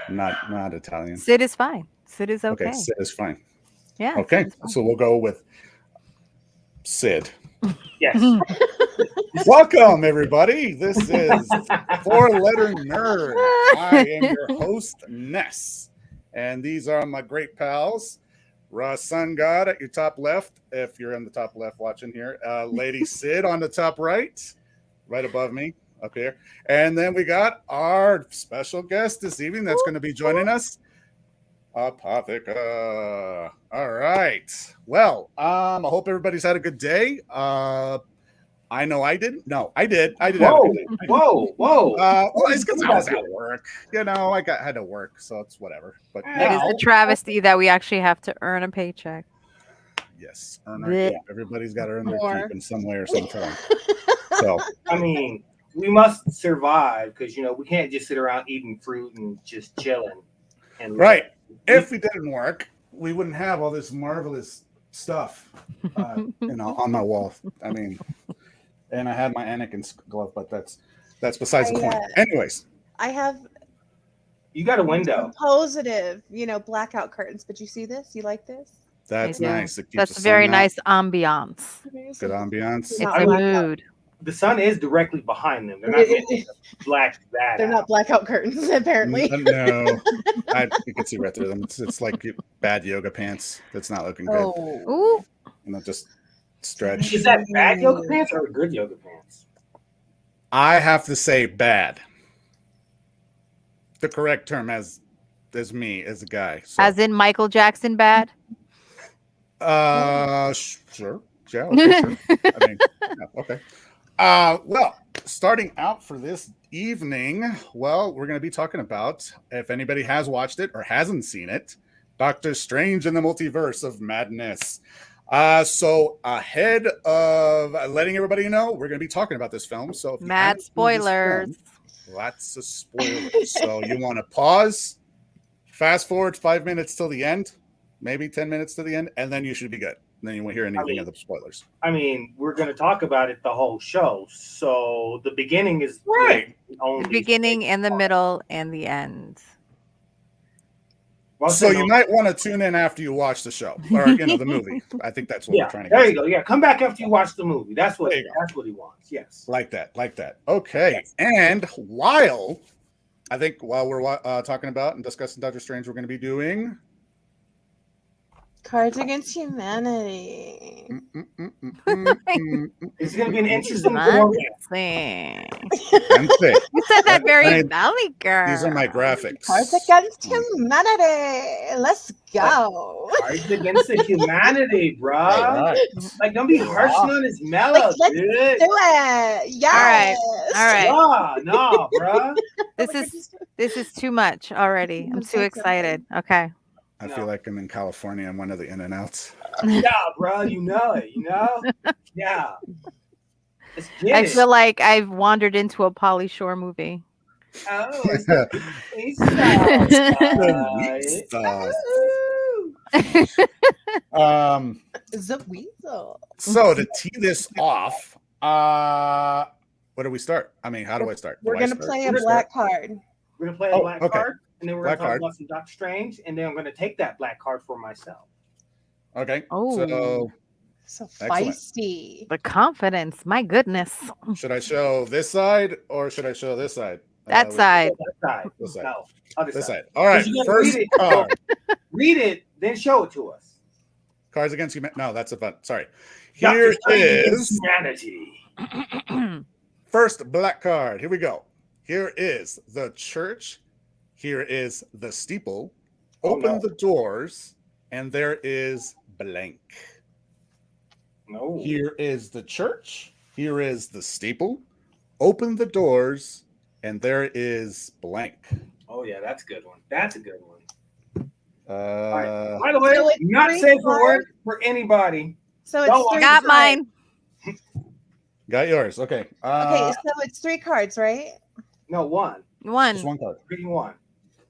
Not Italian. Sid is fine. Sid is Okay, okay. Sid is fine. Yeah. Okay, Sid is fine. so we'll go with Sid. Yes. Welcome, everybody. This is Four Letter Nerd. I am your host, Ness. And these are my great pals. Sun God at your top left, if you're in the top left watching here. Lady Sid on the top right above me up here. And then we got our special guest this evening that's going to be joining us, Apotheca. All right. Well, I hope everybody's had a good day. I know I didn't. No, I did. I did have a good day. Whoa. Well, it's because I was at work. You know, I had to work, so it's whatever. But It is a travesty that we actually have to earn a paycheck. Yes, everybody's got to earn their keep in some way or some form. So, I mean, we must survive because we can't just sit around eating fruit and just chilling. And right. If we didn't work, we wouldn't have all this marvelous stuff, on my wall. I mean, and I had my Anakin glove, but that's besides the point. Anyways, I have. You got a window. Positive, blackout curtains. But you see this? You like this? That's nice. That's a very nice ambiance. Good ambiance. It's a mood. The sun is directly behind them. They're not black that. They're not blackout curtains, apparently. No, you can see right through them. It's like bad yoga pants. That's not looking good. Ooh. And they'll just stretch. Is that bad yoga pants or good yoga pants? I have to say bad. The correct term as me as a guy. So. As in Michael Jackson bad? Sure. Yeah, okay, sure. I mean, yeah, okay. Well, starting out for this evening, we're going to be talking about, if anybody has watched it or hasn't seen it, Doctor Strange in the Multiverse of Madness. So ahead of letting everybody know, we're going to be talking about this film. So if you mad spoilers. Lots of spoilers. So you want to pause, fast forward 5 minutes till the end, maybe 10 minutes to the end, and then you should be good. Then you won't hear anything of the spoilers. I mean, we're going to talk about it the whole show. So the beginning is right. The beginning and the middle and the end. Well, so you might want to tune in after you watch the show or the movie. I think that's what we're trying to get. There you go. Yeah, come back after you watch the movie. That's what he wants. Yes. Like that. Okay. Yes. And while we're talking about and discussing Doctor Strange, we're going to be doing Cards Against Humanity. It's going to be an interesting one. You said that very valley girl. These are my graphics. Cards Against Humanity. Let's go. Cards Against the Humanity, bro. Right. Like, don't be harsh on his mellow, let's do it. Yes. All right. No, bro. This is too much already. I'm too excited. Okay. I feel like I'm in California. I'm one of the in and outs. Yeah, bro. You know it. Yeah. I feel like I've wandered into a Pauly Shore movie. Oh, it's the weasel. So to tee this off, where do we start? I mean, how do I start? We're going to play a black card. We're going to play a black card. And then we're going to talk about some Doctor Strange, and then I'm going to take that black card for myself. Okay. So feisty. The confidence. My goodness. Should I show this side or should I show this side? That side. This side. No, other this side. side. All right. First card. Read it, then show it to us. Cards Against Humanity. No, that's a fun. Sorry. Here is Humanity. First black card. Here we go. Here is the church. Here is the steeple. Open the doors, and there is blank. No. Here is the church. Here is the steeple. Open the doors, and there is blank. Oh, yeah, that's a good one. That's a good one. Right. By the way, not safe for work for anybody. So it's got mine. Got yours. Okay. Okay, so it's 3 cards, right? No, one. Just one card. Reading one.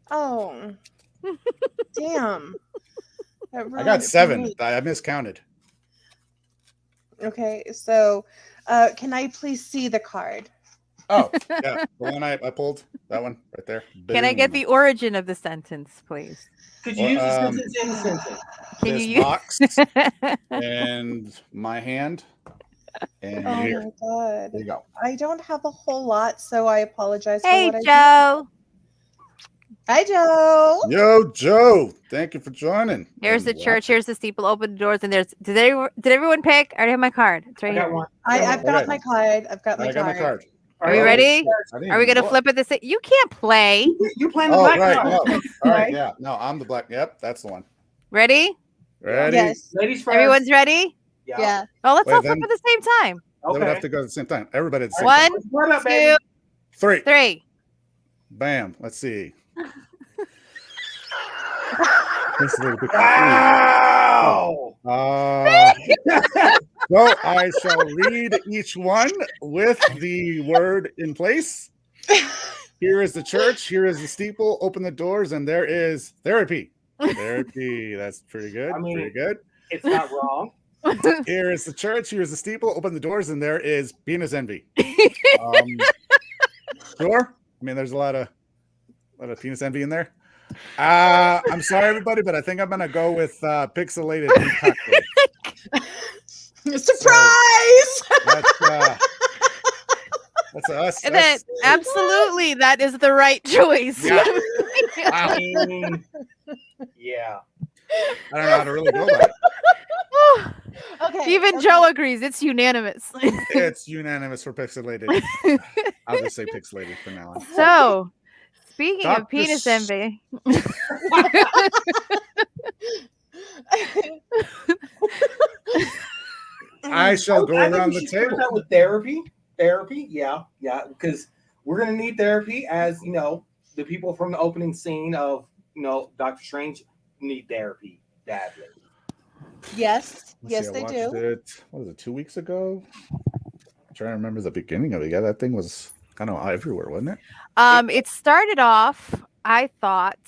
Oh, damn. I got 7. I miscounted. Okay, so can I please see the card? Oh, yeah. The one I pulled, that one right there. Can I get Boom. the origin of the sentence, please? Could you use the sentence in the sentence? Can This you box use? and my hand and Oh here. my god. There you go. I don't have a whole lot, so I apologize for Hey, what I Joe. Hi, Joe. Yo, Joe. Thank you for joining. Here's the And church. Here's the steeple. Open the doors, and there's. Did everyone pick? I already have my card. It's right I got here. one. I've got Okay. my card. I've got my I got my card. Are we Oh, ready? I didn't Are we even gonna look. flip it? This you can't play. You playing the Oh, black right. card. No. Okay. All right. Yeah. No, I'm the black. Yep. That's the one. Ready? Ready? Yes. Ladies first. Everyone's ready. Yeah. Oh, let's Wait, all flip then- at the same time. They would have Okay. to go at the same time. Everybody at the same One, time. What up, 2, baby? 3. 3. Bam. Let's see. This is a little bit Wow. So I shall read each one with the word in place. Here is the church. Here is the steeple. Open the doors, and there is therapy. Therapy. That's pretty good. I mean- pretty good. It's not wrong. Here is the church. Here is the steeple. Open the doors, and there is penis envy. Sure. I mean, there's a lot of penis envy in there. I'm sorry, everybody, but I think I'm gonna go with pixelated. Surprise! That's us. And then, absolutely, that is the right choice. Yeah. I mean, yeah. I don't know how to really go about it. Okay. Even okay. Joe agrees. It's unanimous. It's unanimous for pixelated. I'll just say pixelated from now on. So, speaking of Dr. penis S- envy, I shall go I think around we the should start table. that with therapy. Therapy, yeah, because we're gonna need therapy, as you know, the people from the opening scene of Doctor Strange need therapy badly. Yes. Let's Yes, see, I they watched do. it. What was it? 2 weeks ago. I'm trying to remember the beginning of it. Yeah, that thing was kind of everywhere, wasn't it? it started off, I thought,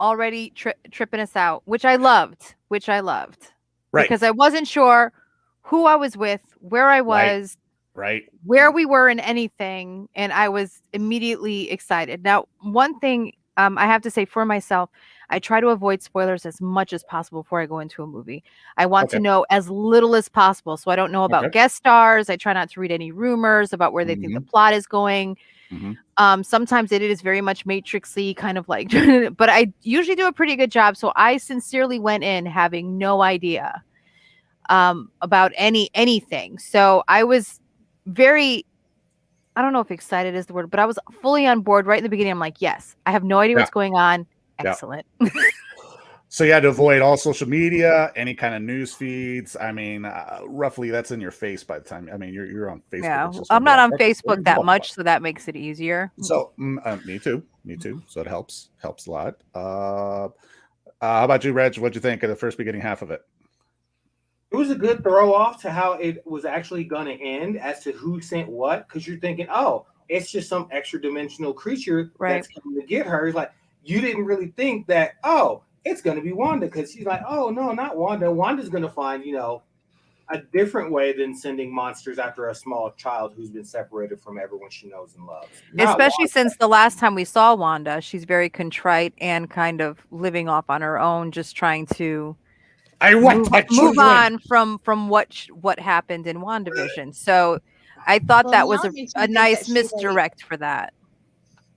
already tripping us out, which I loved. Right. Because I wasn't sure who I was with, where I was, Right. where we were in anything, and I was immediately excited. Now, one thing I have to say for myself, I try to avoid spoilers as much as possible before I go into a movie. I want to Okay. know as little as possible, so I don't know about Okay. guest stars. I try not to read any rumors about where they think the plot is going. Mhm. Sometimes it is very much Matrix-y, kind of like, but I usually do a pretty good job. So I sincerely went in having no idea about anything. So I was very, I don't know if excited is the word, but I was fully on board right in the beginning. I'm like, yes, I have no idea what's going on. Yeah. Excellent. So you had to avoid all social media, any kind of news feeds. I mean, roughly that's in your face by the time. I mean, you're on Facebook. Yeah, It's just I'm gonna not be on like, okay, Facebook what are that you much, talking so that makes it easier. about? So me too. So it helps a lot. How about you, Reg? What'd you think of the first beginning half of it? It was a good throw off to how it was actually going to end as to who sent what, because you're thinking, oh, it's just some extra dimensional creature that's coming to get her. It's like you didn't really think that, oh, it's going to be Wanda, because she's like, oh no, not Wanda. Wanda's going to find a different way than sending monsters after a small child who's been separated from everyone she knows and loves. Not Especially Wanda. since the last time we saw Wanda, she's very contrite and kind of living off on her own, just trying to move on from what happened in WandaVision. So I thought that was a nice misdirect for that.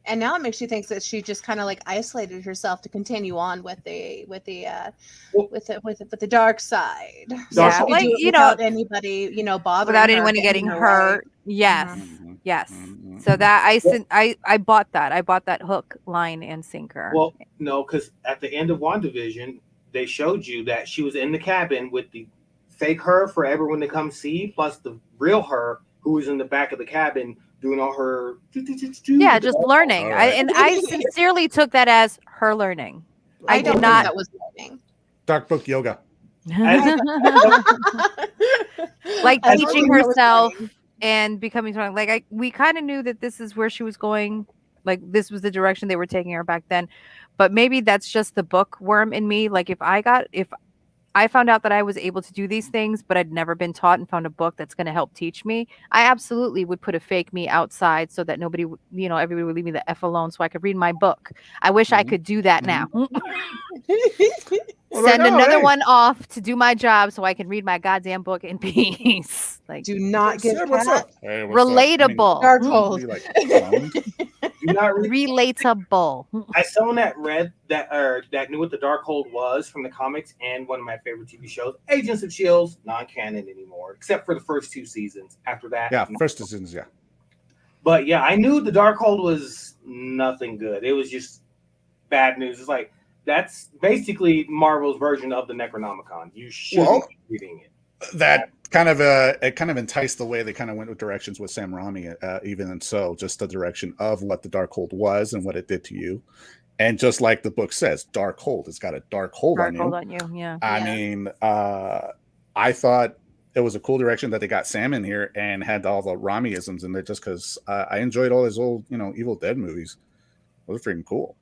And now it makes you think that she just kind of like isolated herself to continue on with the dark side. Yeah, So she like could do it without anybody, bothering without her, anyone getting her hurt. way. Yes, Mhm. yes. Mhm. So that I bought that. I bought that hook, line, and sinker. Well, no, because at the end of WandaVision, they showed you that she was in the cabin with the fake her for everyone to come see, plus the real her who was in the back of the cabin doing all her. Yeah, just learning. Right. I sincerely took that as her learning. I don't did not. think that was learning. Dark book yoga. Like I don't teaching think that was herself learning. and becoming strong. Like we kind of knew that this is where she was going. Like this was the direction they were taking her back then. But maybe that's just the bookworm in me. Like if I I found out that I was able to do these things, but I'd never been taught and found a book that's going to help teach me, I absolutely would put a fake me outside so that nobody, everybody would leave me the F alone so I could read my book. I wish I could do that now. Send another one off to do my job so I can read my goddamn book in peace. Like, do not give what's Kat up? Hey, relatable. Darkhold. Do not Relatable. As someone that read that or that knew what the Darkhold was from the comics and one of my favorite TV shows, Agents of Shield, non-canon anymore, except for the first 2 seasons. After that, first seasons, yeah. But yeah, I knew the Darkhold was nothing good. It was just bad news. It's like that's basically Marvel's version of the Necronomicon. You shouldn't be reading it. That kind of enticed the way they kind of went with directions with Sam Raimi, even and so just the direction of what the Darkhold was and what it did to you. And just like the book says, Darkhold, it's got a dark hold on you. Yeah. I mean, I thought it was a cool direction that they got Sam in here and had all the Rami-isms in there just because I enjoyed all his old, Evil Dead movies. Those were freaking cool.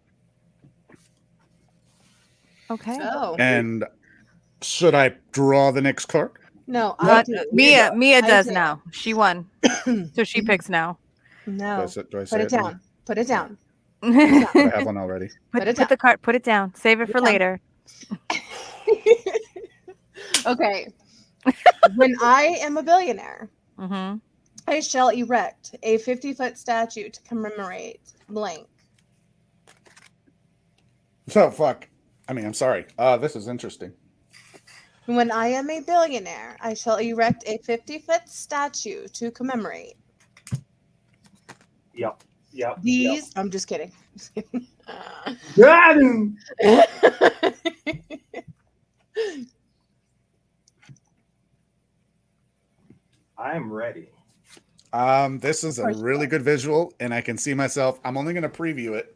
Okay. Oh. And should I draw the next card? No, Mia does now. She won. So she picks now. No. Do I Put it down. Put it down. I have one already. Put the card. Put it down. Save it for later. Okay. When I am a billionaire, Mm-hmm. I shall erect a 50-foot statue to commemorate blank. So fuck. I mean, I'm sorry. This is interesting. When I am a billionaire, I shall erect a 50-foot statue to commemorate. Yep. These, I'm just kidding. Got him. I'm ready. This is a really good visual, and I can see myself. I'm only going to preview it,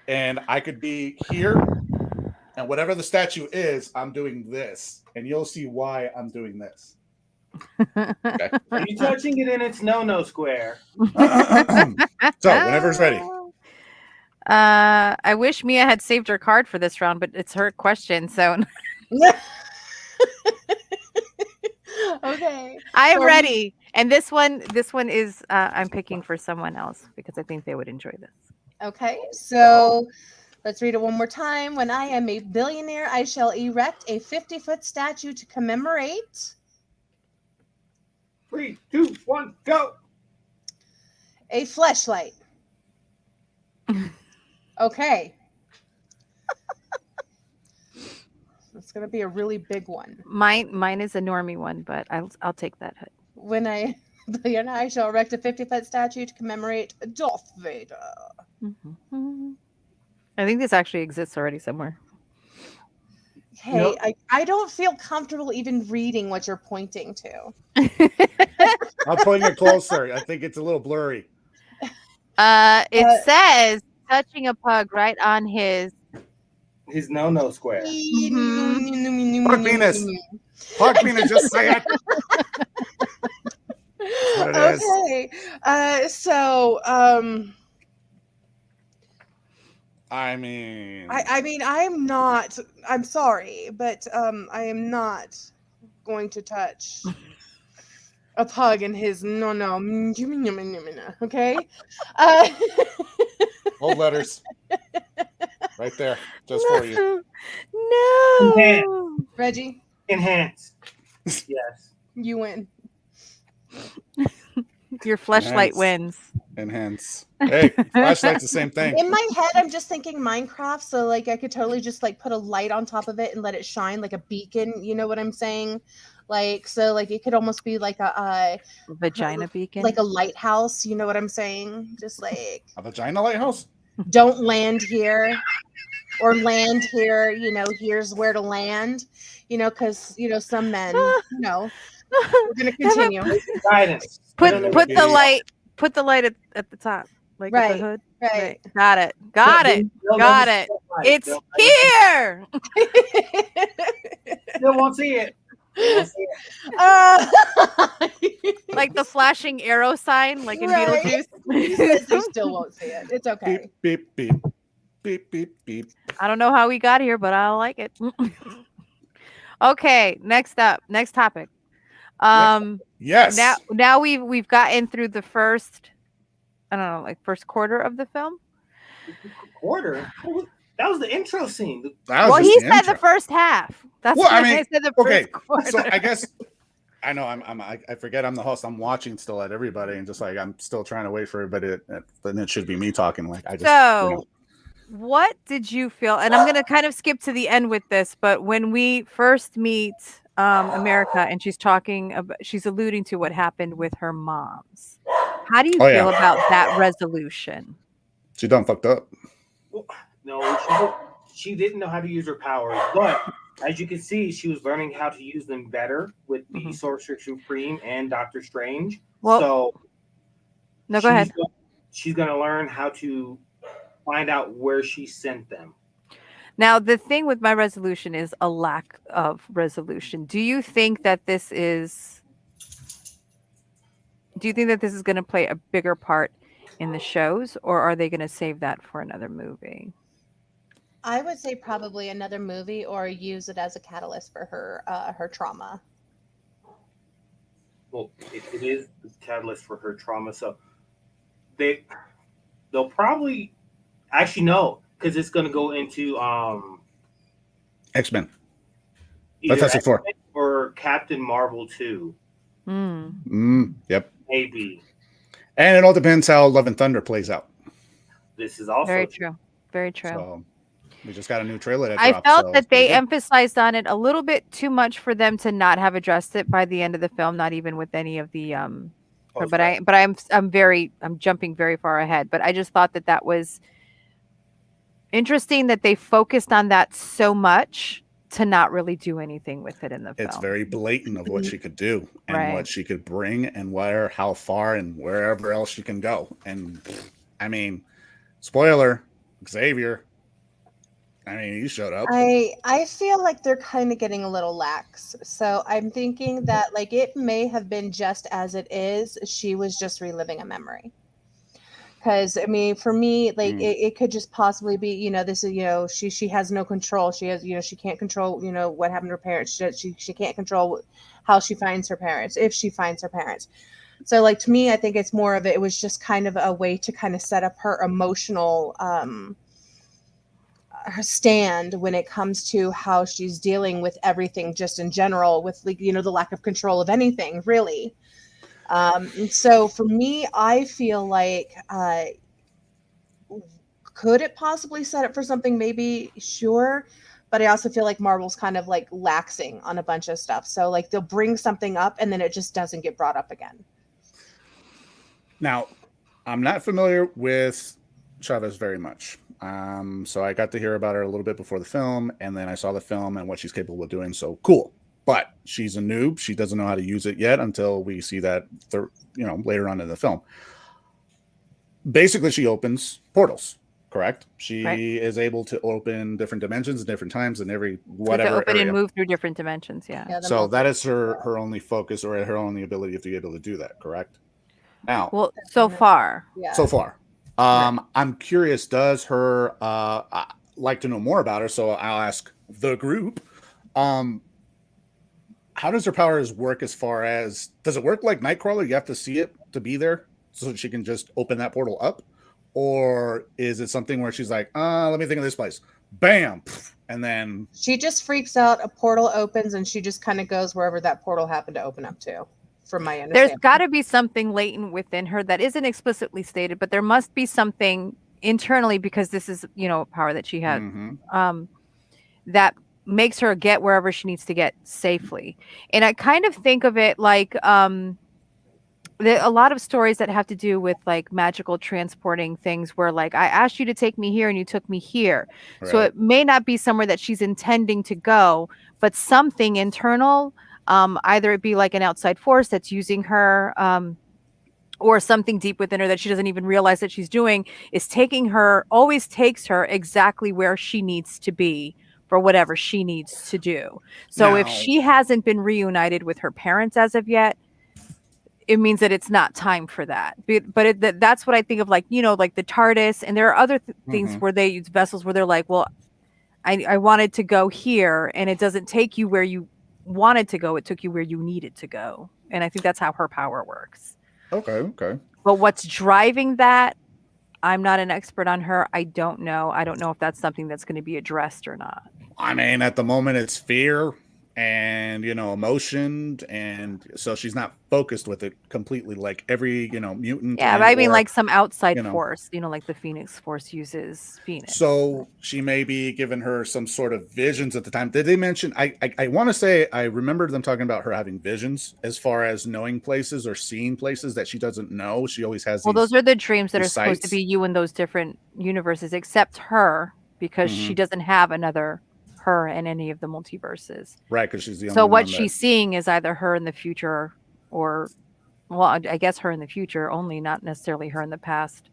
and I could be here, and whatever the statue is, I'm doing this, and you'll see why I'm doing this. Okay. Are you touching it in its no square? So whenever it's ready. I wish Mia had saved her card for this round, but it's her question, so Okay. I am ready. And this one is I'm picking for someone else because I think they would enjoy this. Okay, so let's read it one more time. When I am a billionaire, I shall erect a 50-foot statue to commemorate 3, 2, 1, go. a fleshlight. Okay. It's gonna be a really big one. Mine is a normie one, but I'll take that hit. When I billionaire, I shall erect a 50-foot statue to commemorate Darth Vader. Mm-hmm. I think this actually exists already somewhere. Hey, Nope. I don't feel comfortable even reading what you're pointing to. I'm putting it closer. I think it's a little blurry. It says touching a pug right on his no square. Pug penis. Pug penis, just say it. That's what it is. Okay. I mean, I'm sorry, but I am not going to touch a pug in his okay? Bold letters. Right there, just for you. No. Reggie, Enhance. Yes. you win. Your fleshlight Enhance. wins. Enhance. Hey, flashlight's the same thing. In my head, I'm just thinking Minecraft, so like I could totally just like put a light on top of it and let it shine like a beacon. You know what I'm saying? Like so, like it could almost be like a Vagina beacon. like a lighthouse. You know what I'm saying? Just like A vagina lighthouse? don't land here or land here. You know, here's where to land. You know, because you know some men. You know, we're gonna continue. Guidance. Put the light at the top, like at the hood. Right. Got it. Got it. It's here. Still won't see it. Like the flashing arrow sign, like in Right. Beetlejuice. They still won't see it. It's okay. Beep, beep, beep. Beep, beep, beep. I don't know how we got here, but I like it. Okay, next topic. Yes. Now we've gotten through the first, I don't know, like first quarter of the film. Quarter? That was the intro scene. Well, he said the first half. That's well, why I mean, I said the okay. first quarter. So I guess I know I forget I'm the host. I'm watching still at everybody, and just like I'm still trying to wait for everybody. Then it should be me talking. Like I just. So, what did you feel? And I'm gonna kind of skip to the end with this, but when we first meet America, and she's talking about, she's alluding to what happened with her moms. How do you feel about that resolution? She done fucked up. No, she didn't know how to use her powers, but as you can see, she was learning how to use them better with the Sorcerer Supreme and Doctor Strange. Well, so no, go ahead. She's going to learn how to find out where she sent them. Now, the thing with my resolution is a lack of resolution. Do you think that this is going to play a bigger part in the shows, or are they going to save that for another movie? I would say probably another movie, or use it as a catalyst for her trauma. Well, it is the catalyst for her trauma, so they'll probably actually no, because it's going to go into X-Men. Fantastic Four or Captain Marvel 2. Yep. Maybe. And it all depends how Love and Thunder plays out. This is also very true. Very true. So we just got a new trailer that I dropped, felt that they emphasized on it a little bit too much for them to not have addressed it by the end of the film, not even with any of the I'm jumping very far ahead, but I just thought that was interesting that they focused on that so much to not really do anything with it in the film. It's very blatant of what she could do and what she could bring and how far and wherever else she can go. And I mean, spoiler, Xavier, I mean, he showed up. I feel like they're kind of getting a little lax. So I'm thinking that like it may have been just as it is. She was just reliving a memory. Because I mean, for me, like it could just possibly be, this is, she has no control. She has, she can't control, what happened to her parents. She can't control how she finds her parents, if she finds her parents. So like to me, I think it's more of it was just kind of a way to kind of set up her emotional her stand when it comes to how she's dealing with everything, just in general, with like, the lack of control of anything, really. So for me, I feel like, could it possibly set up for something? Maybe, sure. But I also feel like Marvel's kind of like laxing on a bunch of stuff. So like they'll bring something up and then it just doesn't get brought up again. Now, I'm not familiar with Chavez very much. So I got to hear about her a little bit before the film, and then I saw the film and what she's capable of doing. So cool. But she's a noob. She doesn't know how to use it yet until we see that, later on in the film. Basically, she opens portals, correct? She is able to open different dimensions, different times, and every whatever to open area. And move through different dimensions, yeah. So that is her only focus, or her only ability to be able to do that, correct? Now, well, so far. Yeah. So far. I'm curious, does her like to know more about her, so I'll ask the group. How does her powers work as far as, does it work like Nightcrawler? You have to see it to be there so that she can just open that portal up? Or is it something where she's like, let me think of this place. Bam! And then she just freaks out, a portal opens, and she just kind of goes wherever that portal happened to open up to. From my understanding, there's got to be something latent within her that isn't explicitly stated, but there must be something internally, because this is, a power that she had, that makes her get wherever she needs to get safely. And I kind of think of it like a lot of stories that have to do with like magical transporting things, where like I asked you to take me here and you took me here. Right. So it may not be somewhere that she's intending to go, but something internal. Either it be like an outside force that's using her, or something deep within her that she doesn't even realize that she's doing, is always takes her exactly where she needs to be for whatever she needs to do. So if she hasn't been reunited with her parents as of yet, it means that it's not time for that. But that's what I think of, like, like the TARDIS, and there are other things where they use vessels where they're like, well, I wanted to go here, and it doesn't take you where you wanted to go, it took you where you needed to go. And I think that's how her power works. Okay. But what's driving that, I'm not an expert on her. I don't know. I don't know if that's something that's going to be addressed or not. I mean, at the moment, it's fear and emotion, and so she's not focused with it completely like every mutant. Yeah, but I mean, like some outside force, like the Phoenix Force uses Phoenix. So she may be giving her some sort of visions at the time. Did they mention? I want to say I remember them talking about her having visions as far as knowing places or seeing places that she doesn't know. She always has. Well, those are the dreams that are supposed to be you in those different universes, except her, because she doesn't have another her in any of the multiverses. Right, because she's the only one. So one what she's seeing is either her in the future or, well, I guess her in the future only, not necessarily her in the past,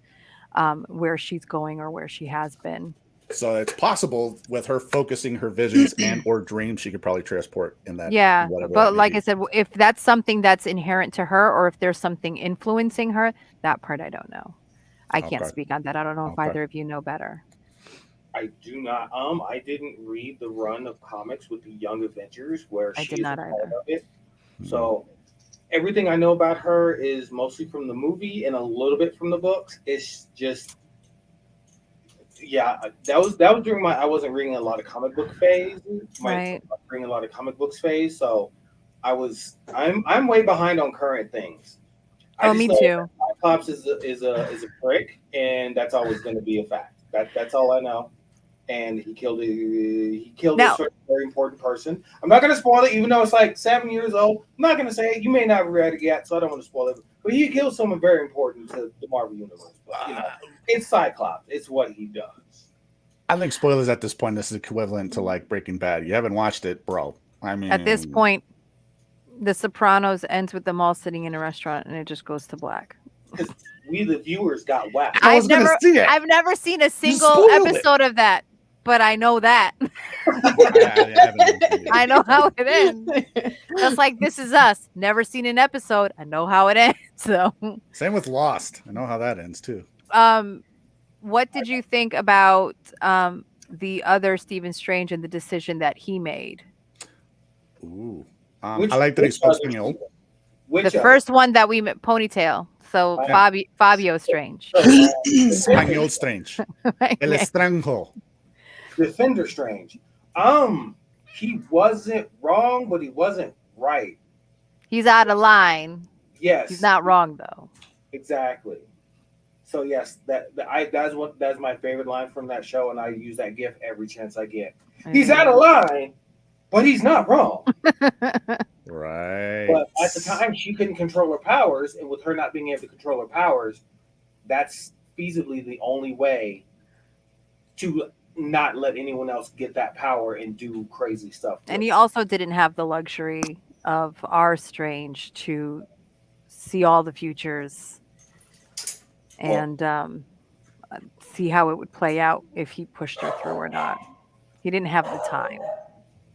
where she's going or where she has been. So it's possible with her focusing her visions and or dreams, she could probably transport in that. Yeah, but like I said, if that's something that's inherent to her or if there's something influencing her, that part I don't know. I can't speak on that. I don't know if either of you know better. I do not. I didn't read the run of comics with the Young Avengers where she is a part of it. So everything I know about her is mostly from the movie and a little bit from the books. It's just, yeah, that was during I wasn't reading a lot of comic book phase. Reading a lot of comic books phase. So I'm way behind on current things. Me too. Cyclops is a prick, and that's always going to be a fact. That's all I know. And he killed a very important person. I'm not going to spoil it, even though it's like 7 years old. I'm not going to say it. You may not have read it yet, so I don't want to spoil it. But he killed someone very important to the Marvel Universe. But, it's Cyclops. It's what he does. I think spoilers at this point, this is equivalent to like Breaking Bad. You haven't watched it, bro. I mean, at this point, The Sopranos ends with them all sitting in a restaurant and it just goes to black. Because we, the viewers, got whacked. I've never seen a single episode of that. But I know that. I know how it ends. Just like This Is Us. Never seen an episode. I know how it ends. So same with Lost. I know how that ends too. What did you think about the other Stephen Strange and the decision that he made? Ooh. I like that he spoke Spanish. The first one that we met, Ponytail. So Fabio Strange. Español Strange. El extranjo. Defender Strange. He wasn't wrong, but he wasn't right. He's out of line. Yes. He's not wrong though. Exactly. So yes, that's my favorite line from that show, and I use that GIF every chance I get. He's out of line, but he's not wrong. Right. But at the time, she couldn't control her powers, and with her not being able to control her powers, that's feasibly the only way to not let anyone else get that power and do crazy stuff. And he also didn't have the luxury of our Strange to see all the futures and see how it would play out if he pushed her through or not. He didn't have the time.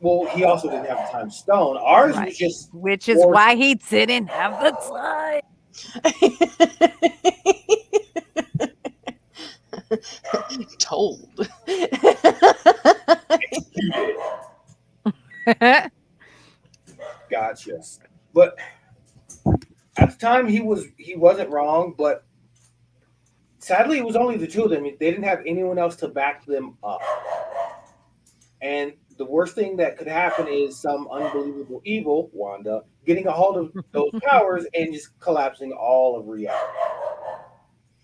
Well, he also didn't have the time stone. Ours was just... Which is why he didn't have the time. Told. Gotcha. But at the time he wasn't wrong, but sadly it was only the two of them. They didn't have anyone else to back them up. And the worst thing that could happen is some unbelievable evil, Wanda, getting a hold of those powers and just collapsing all of reality.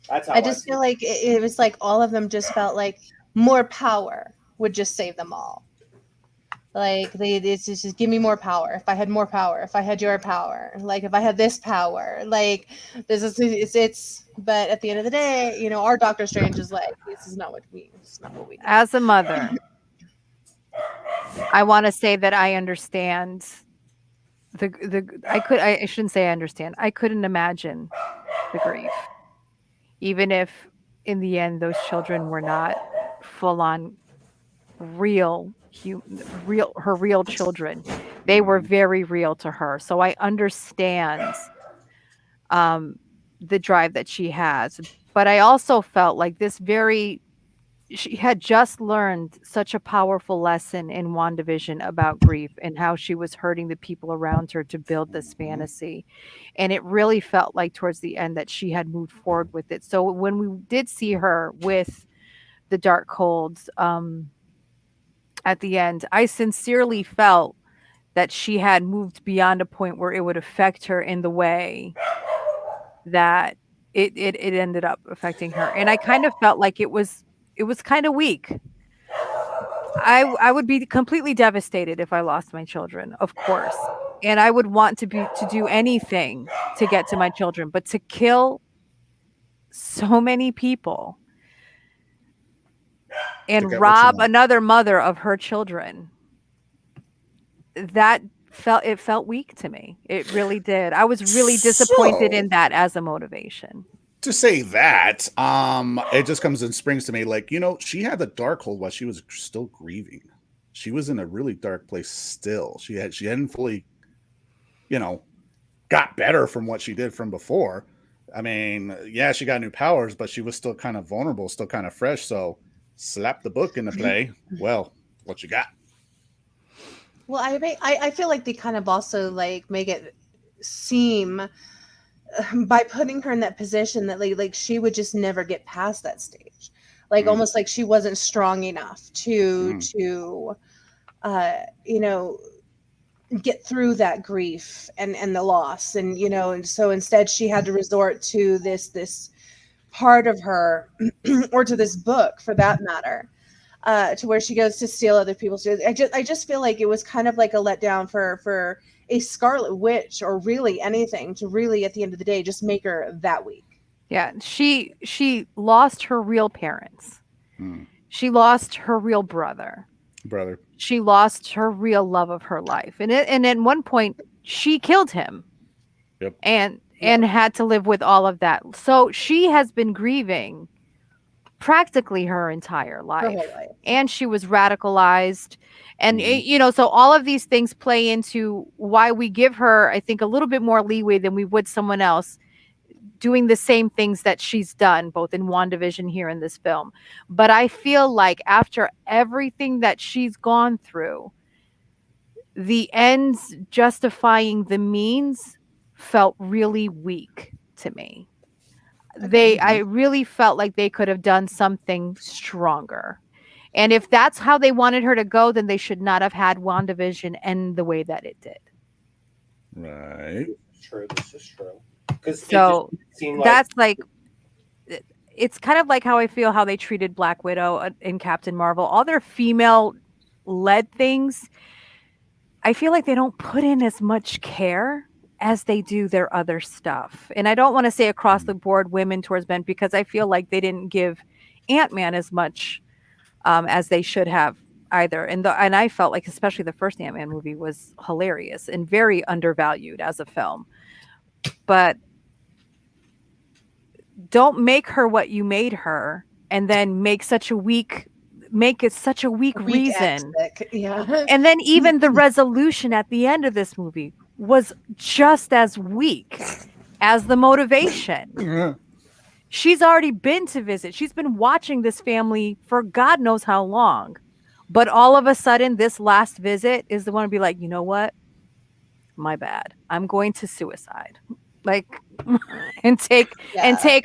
That's how I just feel like it was like all of them just felt like more power would just save them all. Like it's just give me more power. If I had more power, if I had your power, like if I had this power, like this is it's. But at the end of the day, our Doctor Strange is like, this is not what we. It's not what we do. As a mother, I want to say that I understand I shouldn't say I understand. I couldn't imagine the grief. Even if in the end those children were not full on real children, they were very real to her. So I understand the drive that she has. But I also felt like this very she had just learned such a powerful lesson in WandaVision about grief and how she was hurting the people around her to build this fantasy. And it really felt like towards the end that she had moved forward with it. So when we did see her with the dark colds at the end, I sincerely felt that she had moved beyond a point where it would affect her in the way that it ended up affecting her. And I kind of felt like it was kind of weak. I would be completely devastated if I lost my children, of course. And I would want to do anything to get to my children, but to kill so many people and rob another mother of her children, it felt weak to me. It really did. I was really disappointed in that as a motivation. To say that, it just comes and springs to me like, she had the dark hold while she was still grieving. She was in a really dark place still. She hadn't fully, got better from what she did from before. I mean, yeah, she got new powers, but she was still kind of vulnerable, still kind of fresh. So slap the book into play. Well, what you got? Well, I feel like they kind of also like make it seem by putting her in that position that like she would just never get past that stage, like almost like she wasn't strong enough to get through that grief and the loss, and so instead she had to resort to this part of her or to this book for that matter, to where she goes to steal other people's. I just feel like it was kind of like a letdown for a Scarlet Witch, or really anything, to really at the end of the day just make her that weak. Yeah, she lost her real parents. She lost her real brother. She lost her real love of her life, and at one point she killed him. Yep. And had to live with all of that. So she has been grieving practically her entire life. And she was radicalized. And, so all of these things play into why we give her, I think, a little bit more leeway than we would someone else doing the same things that she's done, both in WandaVision here in this film. But I feel like after everything that she's gone through, the ends justifying the means felt really weak to me. I really felt like they could have done something stronger. And if that's how they wanted her to go, then they should not have had WandaVision end the way that it did. Right. This is true. So that's like, it's kind of like how I feel how they treated Black Widow in Captain Marvel. All their female-led things, I feel like they don't put in as much care as they do their other stuff. And I don't want to say across the board women towards men, because I feel like they didn't give Ant-Man as much as they should have either. And I felt like especially the first Ant-Man movie was hilarious and very undervalued as a film. But don't make her what you made her and then make it such a weak reason. Yeah. And then even the resolution at the end of this movie was just as weak as the motivation. Yeah. She's already been to visit. She's been watching this family for God knows how long. But all of a sudden, this last visit is the one to be like, you know what? My bad. I'm going to suicide. Like, and take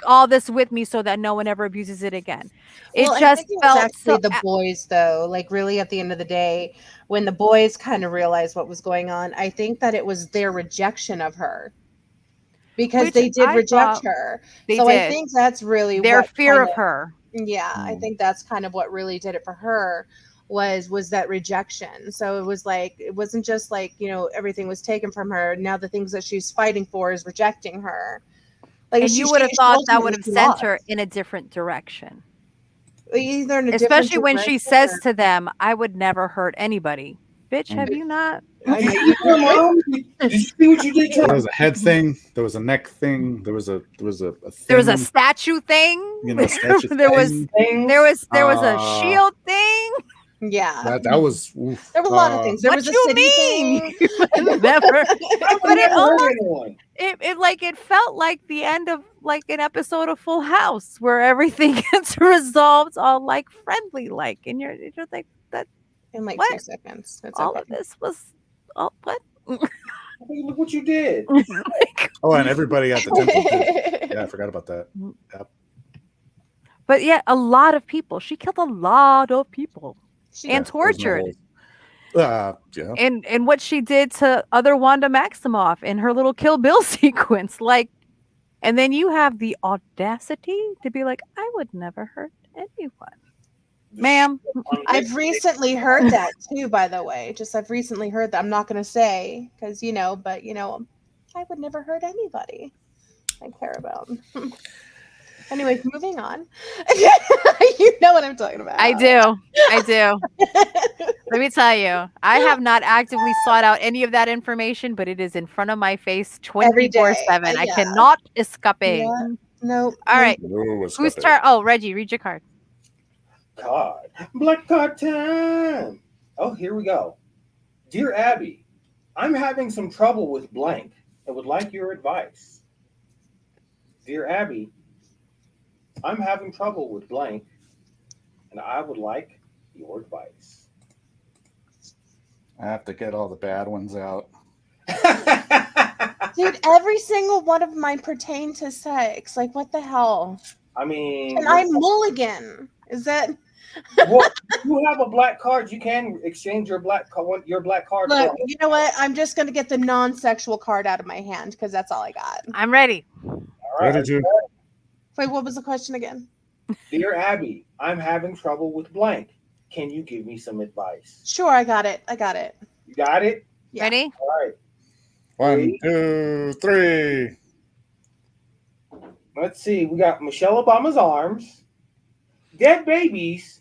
all this with me so that no one ever abuses it again. It just felt actually the boys, though, like really at the end of the day, when the boys kind of realized what was going on, I think that it was their rejection of her, because they did reject her. So I think that's really their fear of her. Yeah, I think that's kind of what really did it for her. Was that rejection. So it was like, it wasn't just like, everything was taken from her. Now the things that she's fighting for is rejecting her. Like, and you would have thought that would have sent her in a different direction. Either in a especially when she says to them, I would never hurt anybody. Bitch, have you not? Did you see what you did? There was a head thing. There was a neck thing. There was a thing. There was a statue thing. Statue there was a shield thing. Yeah. That was. Oof. There were a lot of things. There What was a you city mean? thing. Never. I've But it never almost heard anyone. it felt like the end of like an episode of Full House where everything gets resolved all like friendly like, and you're like that. In like What? 2 seconds. It's All okay. of this was all what? Hey, look what you did. Like, Oh, and everybody at the temple too. Yeah, I forgot about that. Yep. but yeah, a lot of people. She killed a lot of people She and did. tortured. Yeah. And what she did to other Wanda Maximoff in her little Kill Bill sequence, like, and then you have the audacity to be like, I would never hurt anyone, ma'am. I've recently heard that too, by the way. I've recently heard that. I'm not going to say because, but, I would never hurt anybody I care about. Anyways, moving on. You know what I'm talking about. I do. Let me tell you, I have not actively sought out any of that information, but it is in front of my face Every day. 24/7. I Yeah. cannot escape. Yeah. No. All right. No, Whose turn? Oh, Reggie, read your card. Card. Black card time. Oh, here we go. Dear Abby, I'm having some trouble with blank and would like your advice. Dear Abby, I'm having trouble with blank and I would like your advice. I have to get all the bad ones out. Dude, every single one of mine pertain to sex. Like, what the hell? I mean, And I'm mulligan. Is that? well, you have a black card. You can exchange your black card. Look, you know what? I'm just going to get the non-sexual card out of my hand because that's all I got. I'm ready. All right. Wait, what was the question again? Dear Abby, I'm having trouble with blank. Can you give me some advice? Sure, I got it. You got it? Yeah. Ready? All right. 1, 2, 3. Let's see. We got Michelle Obama's arms, dead babies,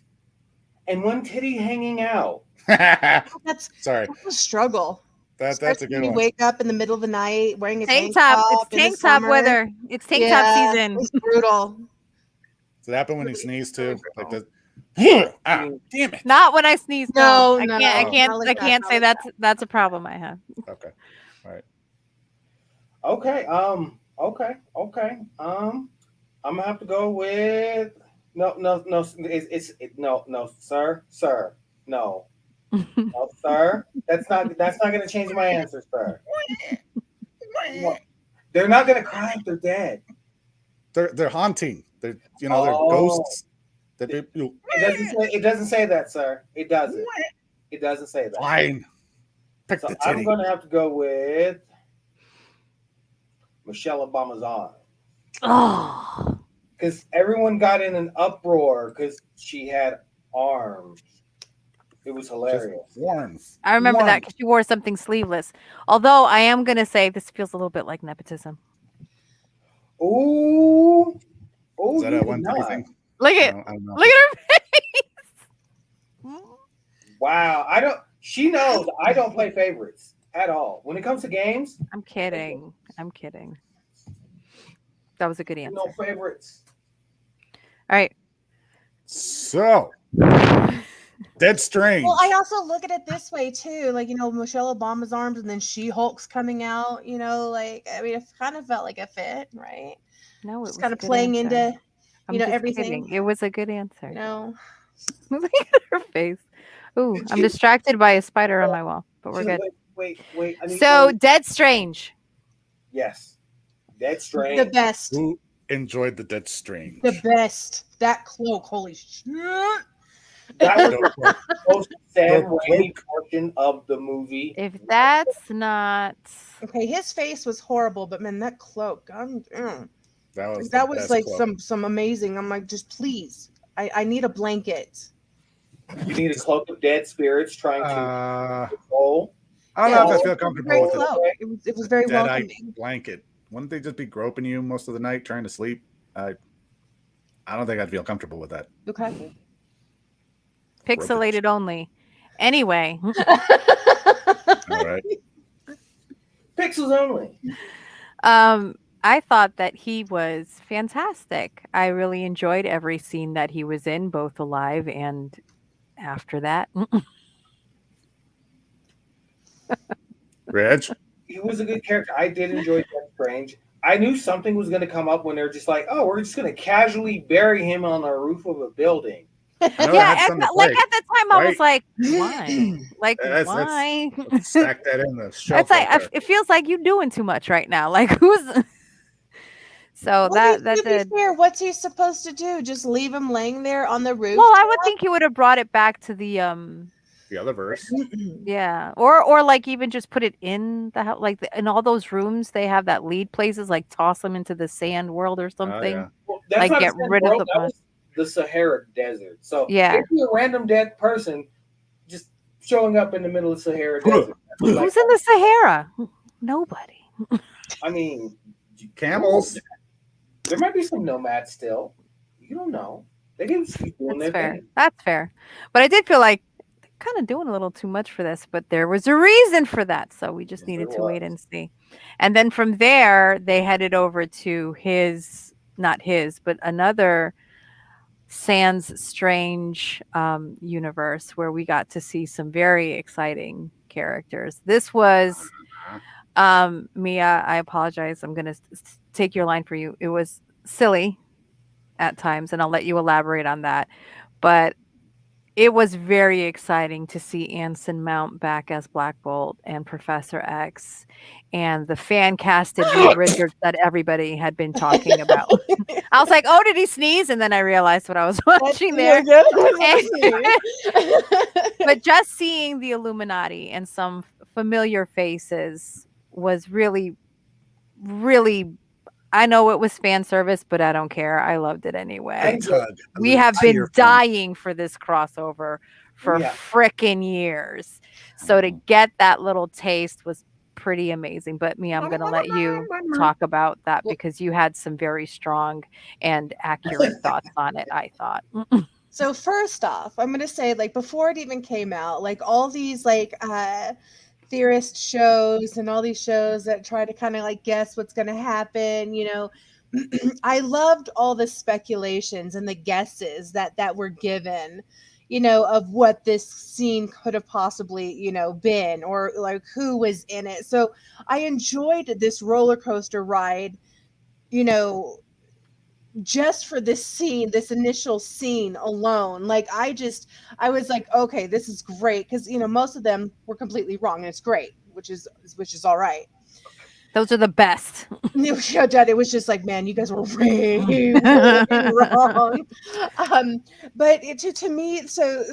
and one titty hanging out. That's Sorry. a struggle. That's a Especially good when you one. wake up in the middle of the night wearing a Tank top. It's in the tank top summer. weather. It's tank top season. It's brutal. Does it happen when you sneeze too? Like that? Ah, damn it. Not when I sneeze. No, I no. can't. Not like I that, can't not say like that's a problem I have. Okay. All right. Okay. Okay. I'm gonna have to go with no. No, sir. No, sir. That's not gonna change my answer, sir. No. They're not gonna cry if they're dead. They're haunting. They're they're ghosts. It doesn't say that, sir. It doesn't. It doesn't say that. Fine. Pick So the I'm titty. gonna have to go with Michelle Obama's arm. Oh, Because everyone got in an uproar because she had arms. It was hilarious. Just warmth. I remember that Warmth. because she wore something sleeveless. Although I am gonna say this feels a little bit like nepotism. Ooh. Is that a one titty thing? Look at I don't know. look at her face. Wow. She knows I don't play favorites at all. When it comes to games, I'm kidding. That was a good answer. no favorites. All right. So, Dead Strange. Well, I also look at it this way too, like Michelle Obama's arms, and then She-Hulk's coming out. It kind of felt like a fit, right? No, it was Just kind of a good playing answer. into, I'm just everything. kidding. It was a good answer. Look at her face. Ooh, I'm distracted by a spider on my wall, but we're good. Wait. So, Dead Strange. Yes. Dead Strange. The best. Who enjoyed the Dead Strange? The best. That cloak, holy shit. That was No cloak. the most Sam No Raimi cloak. portion of the movie. If that's not Okay, his face was horrible, but man, that cloak, that That was was the like best cloak. some amazing. I'm like, just please, I need a blanket. You need a cloak of dead spirits trying to control. I don't Yeah, know if I it feel was a comfortable great with it. cloak. It was very Dead-eye welcoming. blanket. Wouldn't they just be groping you most of the night trying to sleep? I don't think I'd feel comfortable with that. Okay. pixelated only. Anyway, All right. Pixels only. I thought that he was fantastic. I really enjoyed every scene that he was in, both alive and after that. Reg? He was a good character. I did enjoy Death Strange. I knew something was going to come up when they're just like, oh, we're just going to casually bury him on the roof of a building. I know they Yeah, had something to like play, at the time, I was right? like, why? Like, Let's why? stack that in the shelf It's like right there. it feels like you doing too much right now. Like who's so Well, that to be did. fair, what's he supposed to do? Just leave him laying there on the roof? Well, I would think he would have brought it back to the The other verse. yeah, or like even just put it in the house, like in all those rooms they have that lead places, like toss them into the sand world or Oh, something. yeah. Well, that's Like not get the same rid of world. the That was the Sahara Desert. So Yeah. it'd be a random dead person just showing up in the middle of Sahara Desert. Like, Who's in the Sahara? Nobody. I mean, Camels. there might be some nomads still. You don't know. They can keep doing That's their fair. thing. That's fair. But I did feel like they're kind of doing a little too much for this, but there was a reason for that. So we just Yes, needed there to wait was. and see. And then from there, they headed over to not his, but another Sans Strange universe where we got to see some very exciting characters. This was, Mia, I apologize. I'm going to take your line for you. It was silly at times, and I'll let you elaborate on that. But it was very exciting to see Anson Mount back as Black Bolt and Professor X and the fan casted Reed Richards that everybody had been talking about. I was like, oh, did he sneeze? And then I realized what I was watching there. But just seeing the Illuminati and some familiar faces was really, really. I know it was fan service, but I don't care. I loved it anyway. We have been dying for this crossover for frickin' years. So to get that little taste was pretty amazing. But me, I'm going to let you talk about that because you had some very strong and accurate thoughts on it, I thought. So first off, I'm going to say, like, before it even came out, like all these like theorist shows and all these shows that try to kind of like guess what's going to happen, I loved all the speculations and the guesses that were given, of what this scene could have possibly, been, or like who was in it. So I enjoyed this roller coaster ride, just for this scene, this initial scene alone. Like I was like, okay, this is great, because most of them were completely wrong, and it's great, which is all right. Those are the best. Yeah, Dad, it was just like, man, you guys were way wrong. But to me, so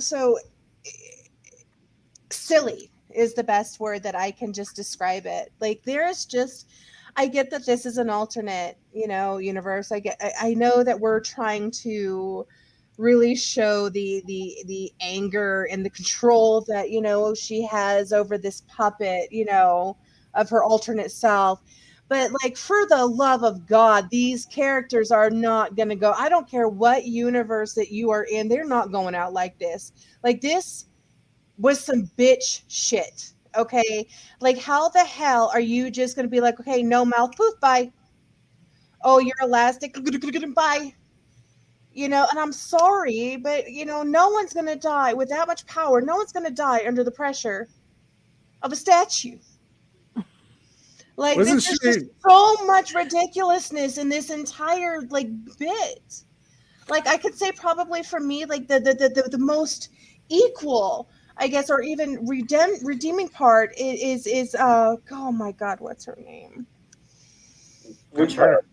silly is the best word that I can just describe it. Like there's just, I get that this is an alternate, universe. I know that we're trying to really show the anger and the control that, she has over this puppet, of her alternate self. But like, for the love of God, these characters are not going to go. I don't care what universe that you are in. They're not going out like this. Like this was some bitch shit. Okay. Like, how the hell are you just going to be like, okay, no mouth, poof, bye. Oh, you're elastic. Bye. And I'm sorry, but, no one's going to die with that much power. No one's going to die under the pressure of a statue. Like, there's just so much ridiculousness in this entire, like, bit. Like, I could say probably for me, like, the most equal, I guess, or even redeeming part is oh my God, what's her name? Which her?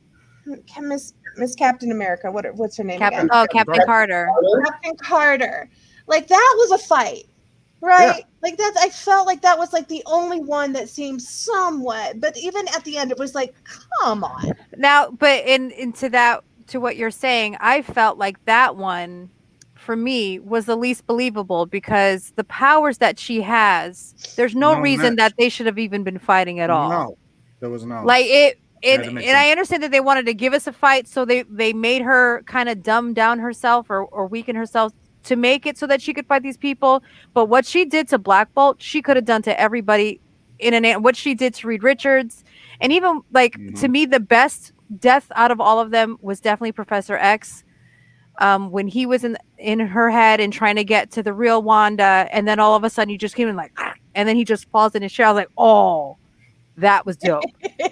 Miss Captain America. What's her name? Captain Carter. Captain Carter. Like that was a fight, right? Yeah. Like that, I felt like that was like the only one that seemed somewhat. But even at the end, it was like, come on. Now, but to what you're saying, I felt like that one, for me, was the least believable because the powers that she has, there's no reason that they should have even been fighting at all. No, there was no. Like it and I understand that they wanted to give us a fight, so they made her kind of dumb down herself or weaken herself to make it so that she could fight these people. But what she did to Black Bolt, she could have done to everybody what she did to Reed Richards. And even like to me, the best death out of all of them was definitely Professor X. when he was in her head and trying to get to the real Wanda, and then all of a sudden you just came in like, and then he just falls in his chair. I was like, oh, that was dope.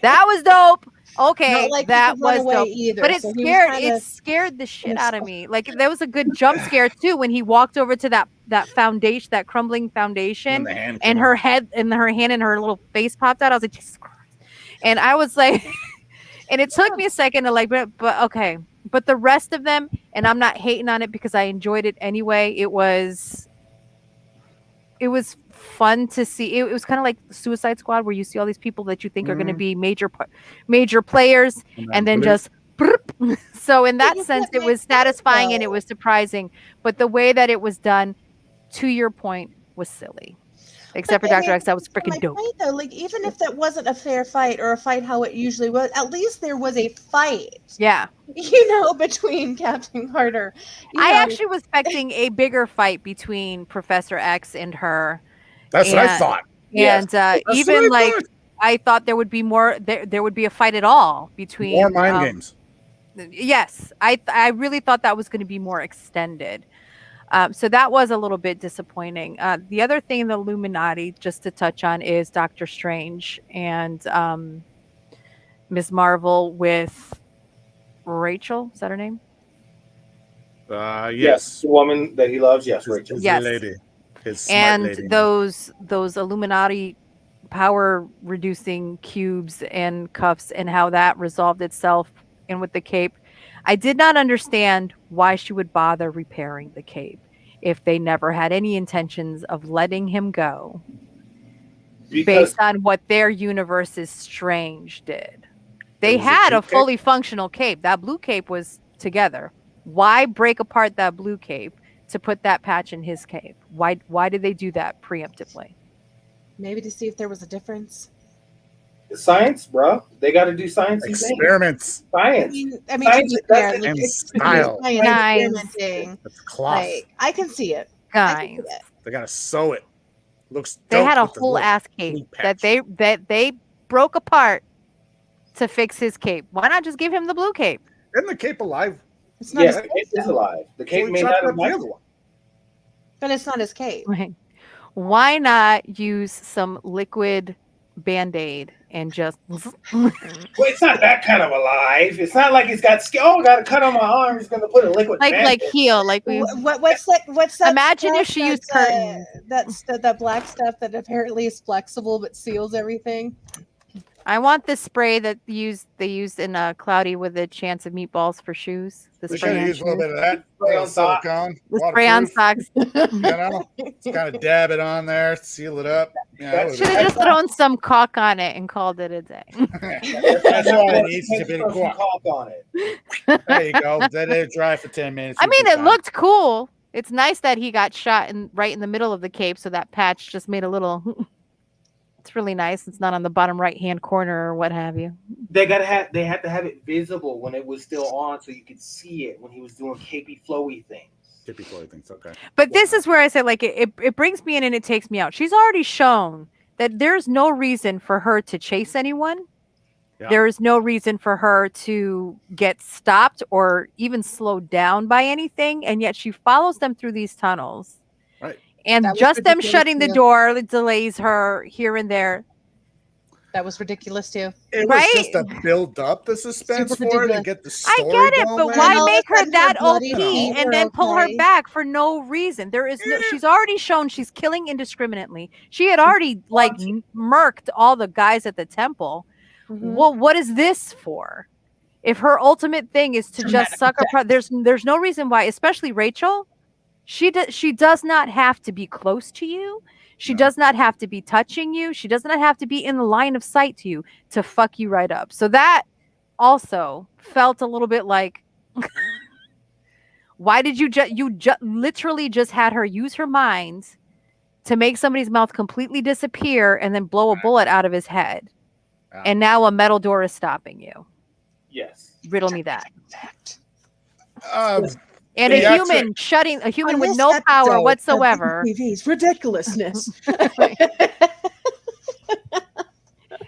That was dope. Okay, like that was dope. Either, but it scared the shit out of me. Like there was a good jump scare too when he walked over to that foundation, that crumbling foundation, and her head and her hand and her little face popped out. I was like, Jesus Christ. And I was like, and it took me a second to like, but okay. But the rest of them, and I'm not hating on it because I enjoyed it anyway. It was fun to see. It was kind of like Suicide Squad, where you see all these people that you think are going to be major players, and then just. So in that sense, it was satisfying and it was surprising. But the way that it was done, to your point, was silly. Except for Dr. X, that was freaking dope. Point, though, like even if that wasn't a fair fight or a fight how it usually was, at least there was a fight. Yeah, between Captain Carter. I actually was expecting a bigger fight between Professor X and her. That's what I thought. And even like I thought there would be more. There would be a fight at all between more mind games. Yes, I really thought that was going to be more extended. So that was a little bit disappointing. The other thing in the Illuminati, just to touch on, is Doctor Strange and Ms. Marvel with Rachel. Is that her name? Yes, the woman that he loves. Yes, Rachel. Yes, lady. And lady. those Illuminati power reducing cubes and cuffs and how that resolved itself, and with the cape. I did not understand why she would bother repairing the cape if they never had any intentions of letting him go based on what their universe's Strange did. They had a fully functional cape. That blue cape was together. Why break apart that blue cape to put that patch in his cape? Why did they do that preemptively? Maybe to see if there was a difference. Science, bro. They got to do science experiments. Science. I mean, science and style. Experimenting. That's cloth. Like, I can see it. Guys, they gotta sew it. Looks. They had a whole ass cape that they broke apart to fix his cape. Why not just give him the blue cape? Isn't the cape alive? It's not. Yes, it is alive. The cape made out of the other one. But it's not his cape. Right. Why not use some liquid Band-Aid and just well, it's not that kind of alive. It's not like he's got got a cut on my arm. He's gonna put a liquid like heal like we. What's that? Imagine if she used curtains. That's that black stuff that apparently is flexible but seals everything. I want the spray that they used in Cloudy with a Chance of Meatballs for shoes. The We spray should on use a little bit of that. Spray on silicone. The spray on socks. Just kind of dab it on there, seal it up. Yeah, should have just thrown some caulk on it and called it a day. That's all it needs is a bit of caulk on it. There you go. Let it dry for 10 minutes. I mean, it looked cool. It's nice that he got shot right in the middle of the cape, so that patch just made a little. It's really nice. It's not on the bottom right-hand corner or what have you. They had to have it visible when it was still on, so you could see it when he was doing capey flowy things. Capey flowy things, okay. But this is where I said, like, it brings me in and it takes me out. She's already shown that there's no reason for her to chase anyone. Yeah. There is no reason for her to get stopped or even slowed down by anything, and yet she follows them through these tunnels. Right. And just them shutting the door delays her here and there. That was ridiculous too. It was just to build up the suspense for it and get the story I get it, but why make her that OP and then pull her back for no reason? There is no. She's already shown she's killing indiscriminately. She had already murked all the guys at the temple. Mm-hmm. Well, what is this for? If her ultimate thing is to just suck her, there's no reason why, especially Rachel. She does not have to be close to you. She does not have to be touching you. She does not have to be in the line of sight to you to fuck you right up. So that also felt a little bit like, why did you literally just had her use her mind to make somebody's mouth completely disappear and then blow a bullet out of his head. And now a metal door is stopping you. Yes. Riddle me that. And a human with no power whatsoever. TV's ridiculousness.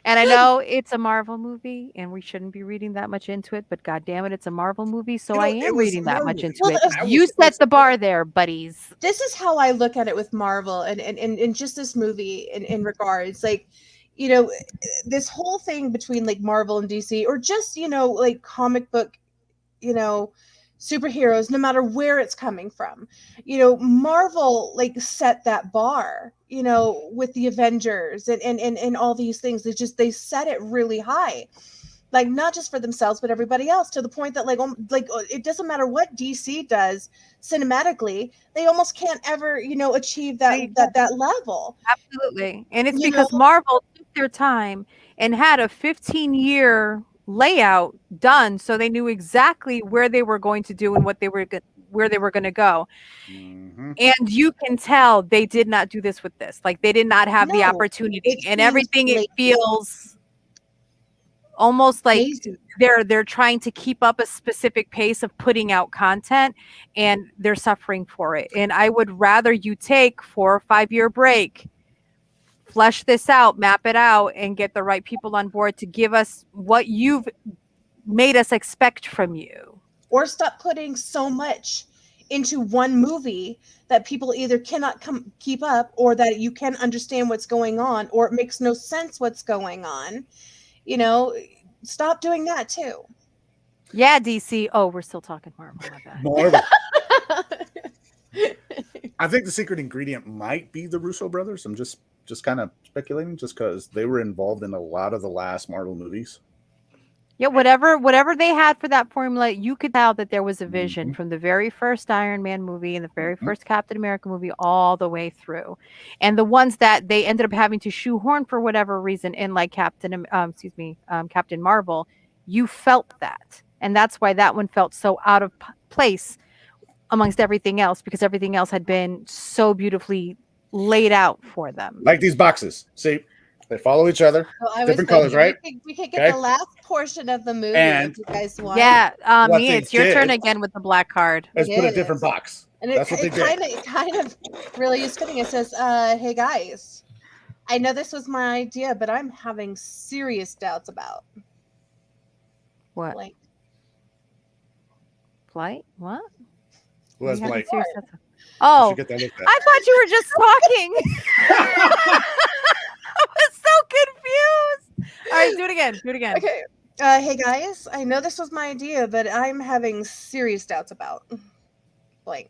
And I know it's a Marvel movie, and we shouldn't be reading that much into it, but God damn it, it's a Marvel movie, so I it am was reading that much Marvel. into Well, it. of You set the bar there, buddies. This is how I look at it with Marvel and just this movie in regards, like, you know, this whole thing between like Marvel and DC, or just, you know, like comic book, you know, superheroes, no matter where it's coming from. You know, Marvel like set that bar, you know, with the Avengers and all these things. They set it really high. Like not just for themselves but everybody else, to the point that like it doesn't matter what DC does cinematically, they almost can't ever, you know, achieve that level. Absolutely. And it's You because know, Marvel took their time and had a 15-year layout done, so they knew exactly where they were going to do and what they were where they were going to go. Mhm. And you can tell they did not do this with this. Like they did not have the no, opportunity, it and seems everything, it lazy. feels almost like Lazy. they're trying to keep up a specific pace of putting out content, and they're suffering for it. And I would rather you take 4 or 5 year break, flesh this out, map it out, and get the right people on board to give us what you've made us expect from you. Or stop putting so much into one movie that people either cannot keep up, or that you can't understand what's going on, or it makes no sense what's going on. You know, stop doing that too. Yeah, DC. Oh, we're still talking Marvel. My bad. Marvel. I think the secret ingredient might be the Russo brothers. I'm just kind of speculating, just because they were involved in a lot of the last Marvel movies. Yeah, whatever they had for that formula, you could tell that there was a vision from the very first Iron Man movie and the very first Captain America movie all the way through. And the ones that they ended up having to shoehorn for whatever reason in, like Captain Marvel, you felt that. And that's why that one felt so out of place amongst everything else, because everything else had been so beautifully laid out for them. Like these boxes. See, they follow each other. Well, Different colors, right? We could get Okay. the last portion of the movie And if you guys want. Yeah, What Mia, they it's your turn did- again with the black card. Let's It put a is. different box. And That's what they did. it kind of really is fitting. It says, hey guys, I know this was my idea, but I'm having serious doubts about What? blank. Flight? What? Who has You having Blake? serious You doubts? Oh, should get that looked at. I thought you were just talking. I was so confused. All right, do it again. Do it again. Okay. Hey guys, I know this was my idea, but I'm having serious doubts about blank.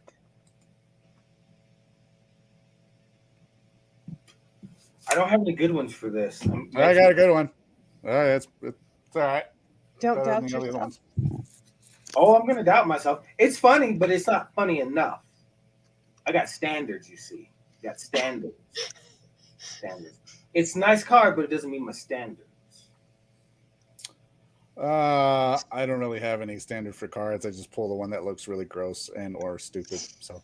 I don't have any good ones for this. I got a good one. All right, it's all right. Don't Better doubt than the other yourself. ones. Oh, I'm gonna doubt myself. It's funny, but it's not funny enough. I got standards, you see. Got standards. Standards. It's a nice card, but it doesn't meet my standards. I don't really have any standard for cards. I just pull the one that looks really gross and or stupid. So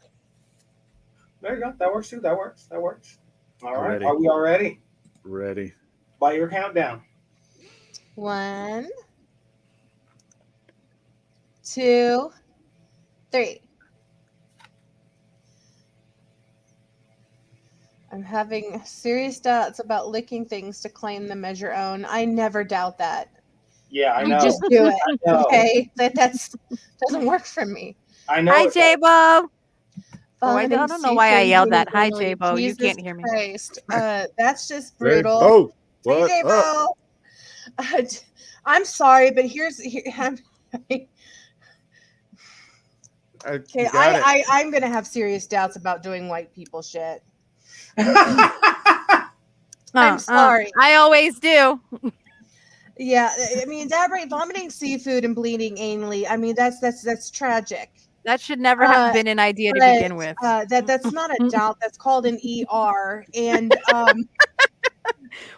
There you go. That works too. That works. That works. All right. Ready. Are we all ready? ready. By your countdown. 1, 2, 3. I'm having serious doubts about licking things to claim them as your own. I never doubt that. Yeah, I You know. just do it. I know. Okay, that's doesn't work for me. I know. Hi, it- J-Bo. Oh, I Vomiting don't know why I seafood yelled that. Hi, uniformly. J-Bo. You Jesus can't hear me. Christ. That's just Ready? brutal. Oh, Hey, what? J-Bo. I'm sorry, but okay. I'm gonna have serious doubts about doing white people shit. I'm sorry. I always do. Yeah, I mean that right, vomiting seafood and bleeding anally. I mean that's tragic. That should never have been an idea to But, begin with. that's not a doubt. That's called an ER. And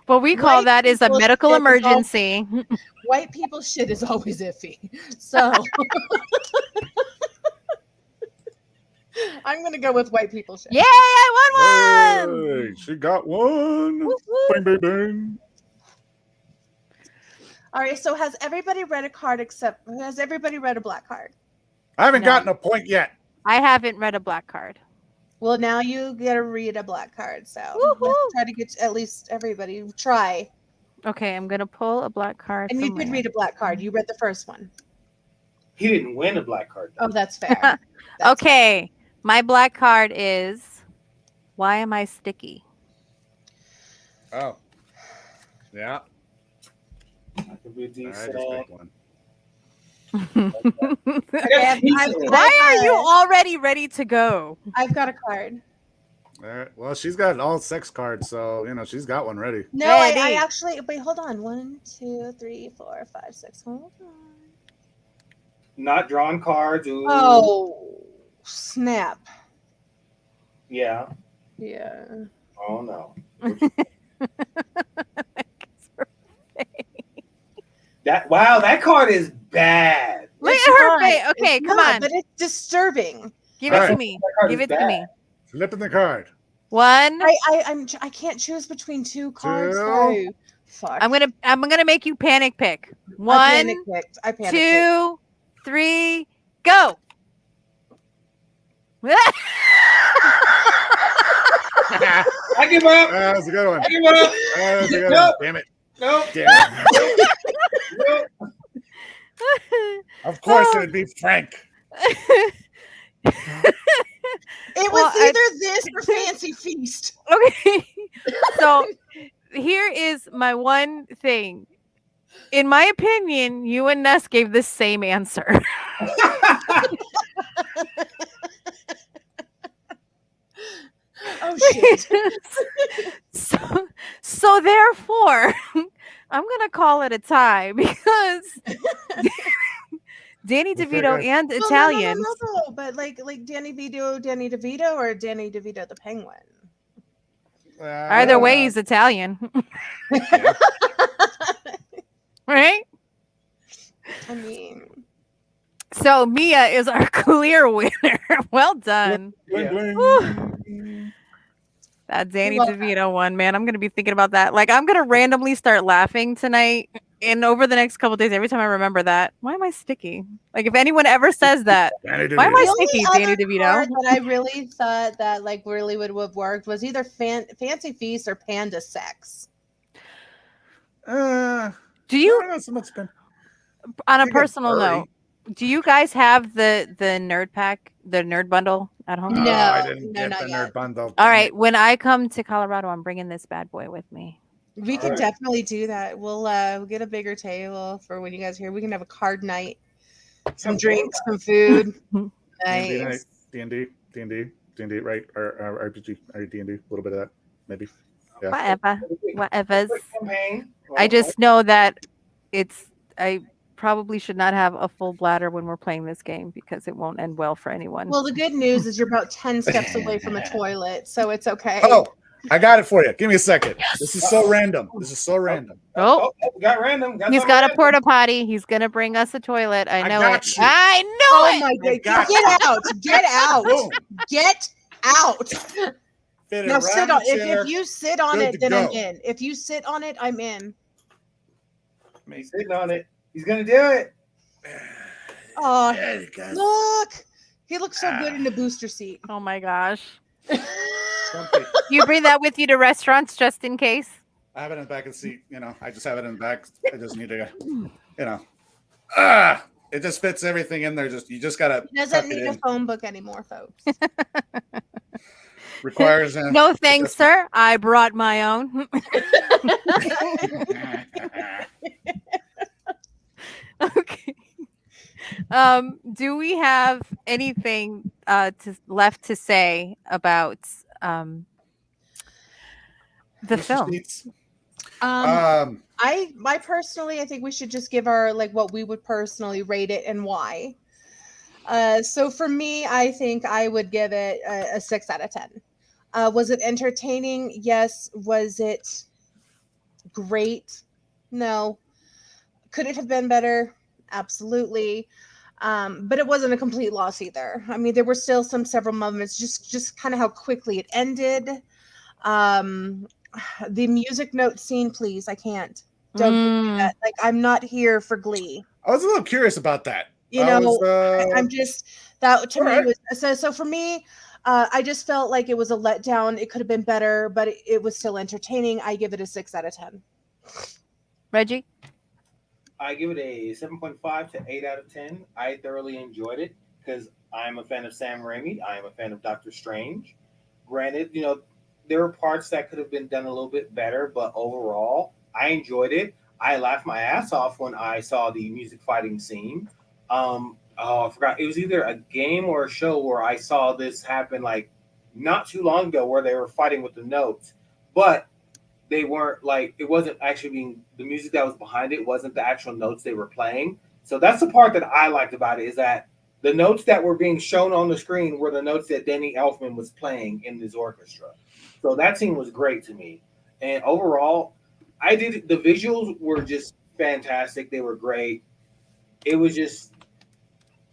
What we call white that is a people medical shit is emergency. white people shit is always iffy. So I'm gonna go with white people shit. Yay, I won one! Hey, she got one. Woo, woo. Bang, bang, bang. All right. So has everybody read a card has everybody read a black card? I haven't No. gotten a point yet. I haven't read a black card. Well, now you get to read a black card. So Woo-hoo. let's try to get at least everybody try. Okay, I'm gonna pull a black card. And you from did my- read a black card. You read the first one. He didn't win a black card. Oh, that's fair. That's Okay, my black card is why am I sticky? Oh. Yeah. That could be I decent. just picked one. Why are you already ready to go? I've got a card. All right. Well, she's got all 6 cards, so she's got one ready. No, I Ready. actually wait. Hold on. 1, 2, 3, 4, 5, 6. Hold on. Not drawn cards. Ooh. Oh, snap. Yeah. Yeah. Oh no. That card is bad. Look It's at her not. face. Okay, It's come not, on. But it's disturbing. Give it to Alright. me. That card Give is it to me. bad. Flipping the card. One. I can't choose between 2 cards. 2. Though. Fuck. I'm gonna make you panic pick. I 1, panic-picked. 2, 3, go. I give up. That was a good one. I give up. That was a good Nope. one. Damn it. Nope. Damn it. Nope. Of course, it'd be Frank. It was Well, either this or Fancy Feast. Okay. So here is my one thing. In my opinion, you and Ness gave the same answer. Oh shit. so therefore, I'm gonna call it a tie because Danny DeVito and Italians. No, but like Danny DeVito or Danny DeVito the Penguin. Either way, he's Italian. Right? I mean, So Mia is our clear winner. Well done. Bling, Yeah. bling. That Danny Love DeVito one, man. I'm gonna be thinking about that. Like, I'm gonna randomly start laughing tonight, and over the next couple days, every time I remember that, why am I sticky? Like, if anyone ever says that, Danny why am I DeVito. sticky, the only Danny other DeVito? card that I really thought that like really would have worked was either Fancy Feast or Panda Sex. Do I you, don't know so much been- on a You get personal furry. note, do you guys have the nerd pack, the nerd bundle at home? No, I didn't no, get not the yet. nerd bundle. All right, when I come to Colorado, I'm bringing this bad boy with me. We can Alright. definitely do that. We'll get a bigger table for when you guys are here. We can have a card night, some drinks, some food. D&D night, Nice. D&D, right? Or RPG, or D&D, a little bit of that, maybe. Yeah. Whatever. Campaign. I just know that I probably should not have a full bladder when we're playing this game because it won't end well for anyone. Well, the good news is you're about 10 steps away from a toilet, so it's okay. Oh, I got it for you. Give me a second. This is so random. This is so random. Oh, we got random. he's something got a random. porta potty. He's gonna bring us a toilet. I know got it. you. I know Oh it. my I god! got Get out! Get out! Boom. Get out! Fit it Now around sit on. the chair. If you sit on Good it, to then I'm go. in. If you sit on it, I'm in. He's sitting on it. He's gonna do it. Oh, There you go. look! He looks so good in the booster seat. Oh my gosh. Comfy. You bring that with you to restaurants just in case? I have it in the back of the seat. I just have it in the back. I just need to, it just fits everything in there. You just gotta. He doesn't tuck it need a in. phone book anymore, folks. Requires No thanks, sir. I brought my own. Okay. Do we have anything left to say about the film? I personally, I think we should just give our what we would personally rate it and why. So for me, I think I would give it a 6 out of 10. Was it entertaining? Yes. Was it great? No. Could it have been better? Absolutely. But it wasn't a complete loss either. I mean, there were still several moments, just kind of how quickly it ended. The music note scene, please. I can't. Don't do that. I'm not here for Glee. I was a little curious about that. I'm just that to me right. was so for me. I just felt like it was a letdown. It could have been better, but it was still entertaining. I give it a 6 out of 10. Reggie? I give it a 7.5 to 8 out of 10. I thoroughly enjoyed it because I'm a fan of Sam Raimi. I am a fan of Doctor Strange. Granted, there were parts that could have been done a little bit better, but overall, I enjoyed it. I laughed my ass off when I saw the music fighting scene. I forgot. It was either a game or a show where I saw this happen like not too long ago where they were fighting with the notes, but they weren't like it wasn't actually being the music that was behind it wasn't the actual notes they were playing. So that's the part that I liked about it is that the notes that were being shown on the screen were the notes that Danny Elfman was playing in his orchestra. So that scene was great to me. And overall, the visuals were just fantastic. They were great. It was just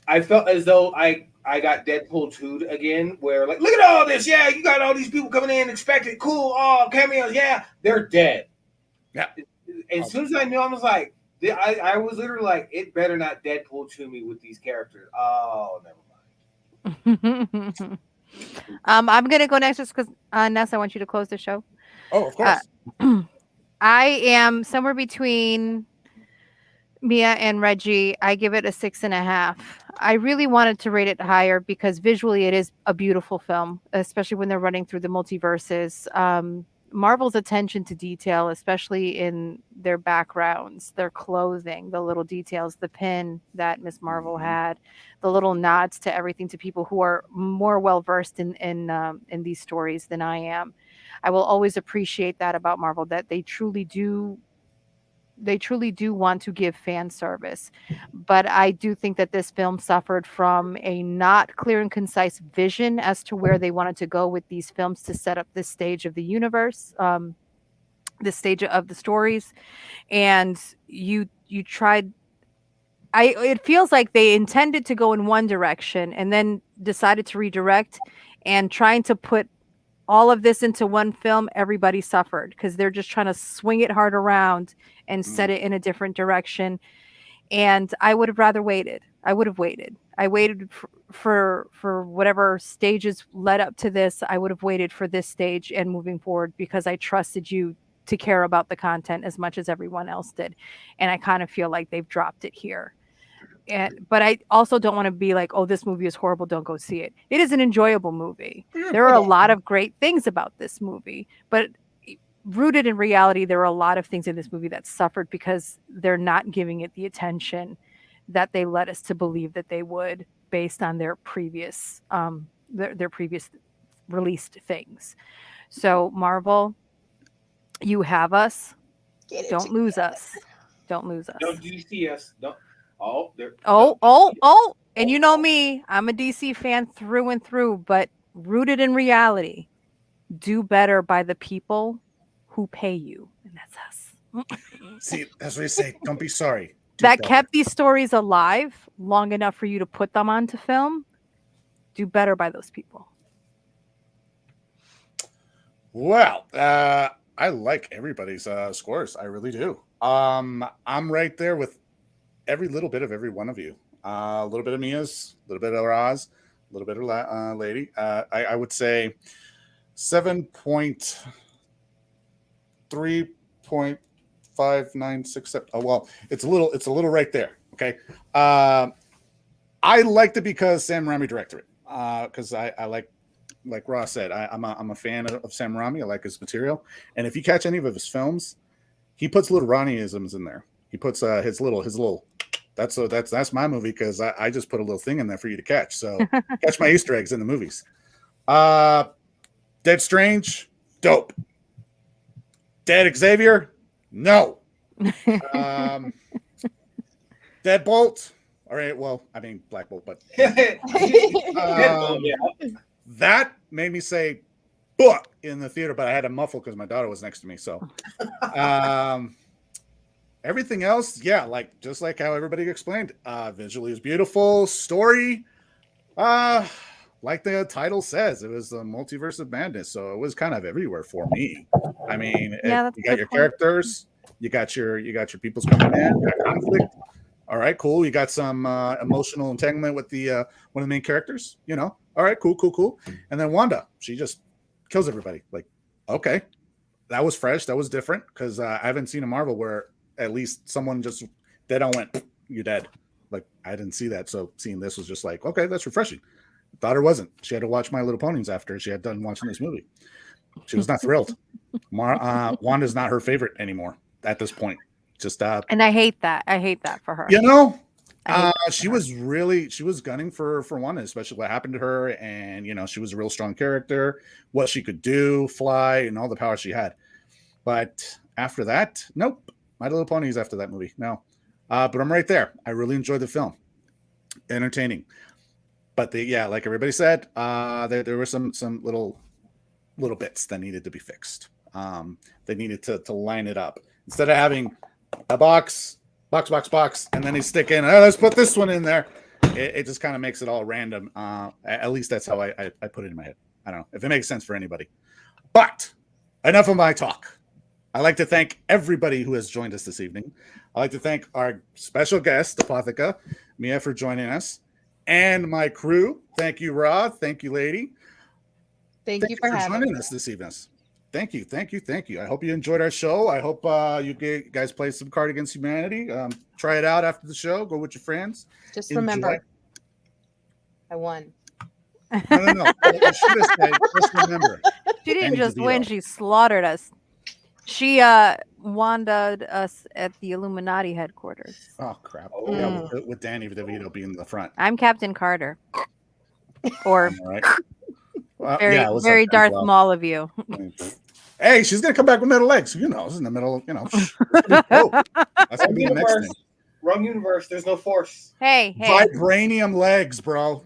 I felt as though I got Deadpool 2 again, where like, look at all this, yeah, you got all these people coming in, expected, cool, oh, cameos, yeah, they're dead. Yeah. As soon as I knew, I was like, I was literally like, it better not Deadpool 2 me with these characters. Oh, never mind. I'm gonna go next just because Ness, I want you to close the show. Oh, of course. I am somewhere between Mia and Reggie. I give it a 6.5. I really wanted to rate it higher because visually it is a beautiful film, especially when they're running through the multiverses. Marvel's attention to detail, especially in their backgrounds, their clothing, the little details, the pin that Miss Marvel had, the little nods to everything to people who are more well versed in these stories than I am. I will always appreciate that about Marvel, that they truly do want to give fan service. But I do think that this film suffered from a not clear and concise vision as to where they wanted to go with these films to set up this stage of the universe, this stage of the stories. And you tried, it feels like they intended to go in one direction and then decided to redirect, and trying to put all of this into one film, everybody suffered because they're just trying to swing it hard around and set it in a different direction. And I would have rather waited. I waited for whatever stages led up to this. I would have waited for this stage and moving forward because I trusted you to care about the content as much as everyone else did. And I kind of feel like they've dropped it here. But I also don't want to be like, oh, this movie is horrible, don't go see it. It is an enjoyable movie. There are a lot of great things about this movie, but rooted in reality, there are a lot of things in this movie that suffered because they're not giving it the attention that they led us to believe that they would based on their previous their previous released things. So Marvel, you have us. Don't lose us. Don't lose us. Don't DC us. Don't. And you know me, I'm a DC fan through and through, but rooted in reality. Do better by the people who pay you, and that's us. See, that's what I say. Don't be sorry. That kept these stories alive long enough for you to put them onto film. Do better by those people. Well, I like everybody's scores. I really do. I'm right there with every little bit of every one of you. A little bit of Mia's, a little bit of Roz, a little bit of Lady. I would say 7.3.596. Oh well, it's a little right there. Okay. I liked it because Sam Raimi directed it. Because I like Ross said, I'm a fan of Sam Raimi. I like his material, and if you catch any of his films, he puts little Ronnieisms in there. He puts his little. That's my movie because I just put a little thing in there for you to catch. So catch my Easter eggs in the movies. Dead Strange, dope. Dead Xavier, no. Deadbolt, all right. Well, I mean Black Bolt, but that made me say "book" in the theater, but I had to muffle because my daughter was next to me. So. Everything else, yeah, just like how everybody explained, visually is beautiful. Story, like the title says, it was the Multiverse of Madness, so it was kind of everywhere for me. I mean, you got your characters, you got your peoples coming in, you got conflict. All right, cool. You got some emotional entanglement with the one of the main characters. All right, cool. And then Wanda, she just kills everybody. Like, okay, that was fresh, that was different because I haven't seen a Marvel where at least someone just dead on went, "You're dead." Like I didn't see that, so seeing this was just like, okay, that's refreshing. Daughter wasn't. She had to watch My Little Ponies after she had done watching this movie. She was not thrilled. Wanda's not her favorite anymore at this point. Just and I hate that. I hate that for her. You know, she was gunning for Wanda, especially what happened to her, and you know, she was a real strong character, what she could do, fly, and all the power she had. But after that, nope. My Little Ponies after that movie, no. But I'm right there. I really enjoyed the film, entertaining. But like everybody said, there were some little bits that needed to be fixed. They needed to line it up instead of having a box, and then they stick in. Oh, let's put this one in there. It just kind of makes it all random. At least that's how I put it in my head. I don't know if it makes sense for anybody. But enough of my talk. I'd like to thank everybody who has joined us this evening. I'd like to thank our special guest, Apotheca, Mia, for joining us, and my crew. Thank you, Rod. Thank you, lady. Thank you for joining us this evening. Thank you. I hope you enjoyed our show. I hope you guys play some Card Against Humanity. Try it out after the show. Go with your friends. Just remember, I won. No. I should have said, just remember. She didn't just win. She slaughtered us. She Wanda'd us at the Illuminati headquarters. Oh, crap. Yeah, with Danny DeVito being in the front. I'm Captain Carter. Or right. Very like Darth Maul of you. Hey, she's gonna come back with metal legs. Who knows? In the middle of, that's gonna be the next thing. Wrong universe. There's no force. Hey. Vibranium legs, bro.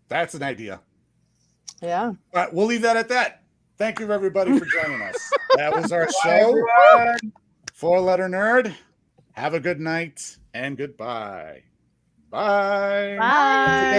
That's an idea. Yeah. All right, we'll leave that at that. Thank you, everybody, for joining us. That was our show. Four-letter nerd. Have a good night and goodbye. Bye. Bye.